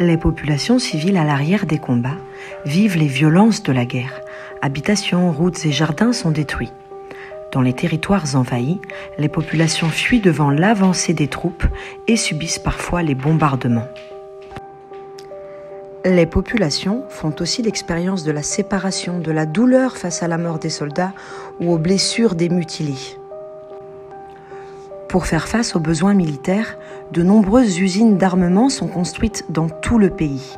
Les populations civiles à l'arrière des combats vivent les violences de la guerre. Habitations, routes et jardins sont détruits. Dans les territoires envahis, les populations fuient devant l'avancée des troupes et subissent parfois les bombardements. Les populations font aussi l'expérience de la séparation, de la douleur face à la mort des soldats ou aux blessures des mutilés. Pour faire face aux besoins militaires, de nombreuses usines d'armement sont construites dans tout le pays.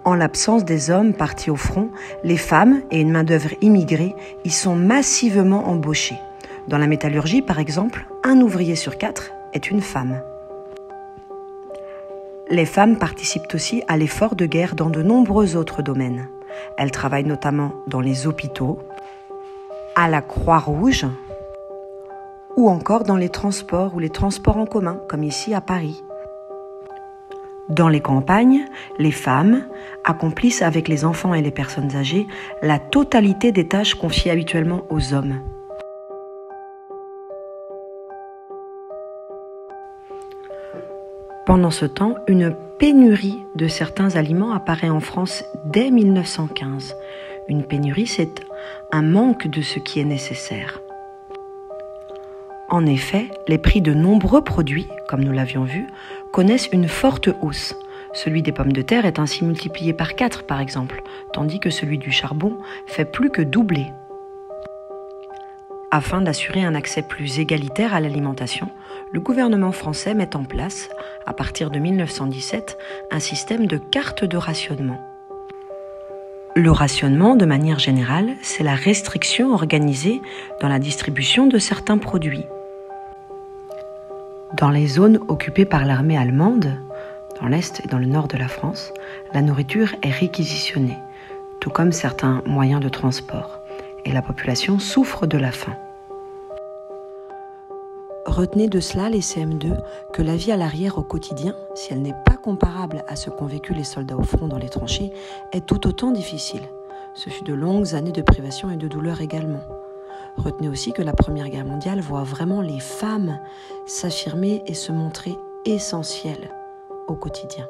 En l'absence des hommes partis au front, les femmes et une main-d'œuvre immigrée y sont massivement embauchées. Dans la métallurgie, par exemple, un ouvrier sur 4 est une femme. Les femmes participent aussi à l'effort de guerre dans de nombreux autres domaines. Elles travaillent notamment dans les hôpitaux, à la Croix-Rouge ou encore dans les transports ou les transports en commun, comme ici à Paris. Dans les campagnes, les femmes accomplissent avec les enfants et les personnes âgées la totalité des tâches confiées habituellement aux hommes. Pendant ce temps, une pénurie de certains aliments apparaît en France dès 1915. Une pénurie, c'est un manque de ce qui est nécessaire. En effet, les prix de nombreux produits, comme nous l'avions vu, connaissent une forte hausse. Celui des pommes de terre est ainsi multiplié par 4 par exemple, tandis que celui du charbon fait plus que doubler. Afin d'assurer un accès plus égalitaire à l'alimentation, le gouvernement français met en place, à partir de 1917, un système de carte de rationnement. Le rationnement, de manière générale, c'est la restriction organisée dans la distribution de certains produits. Dans les zones occupées par l'armée allemande, dans l'est et dans le nord de la France, la nourriture est réquisitionnée, tout comme certains moyens de transport, et la population souffre de la faim. Retenez de cela, les CM2, que la vie à l'arrière au quotidien, si elle n'est pas comparable à ce qu'ont vécu les soldats au front dans les tranchées, est tout autant difficile. Ce fut de longues années de privation et de douleur également. Retenez aussi que la Première Guerre mondiale voit vraiment les femmes s'affirmer et se montrer essentielles au quotidien.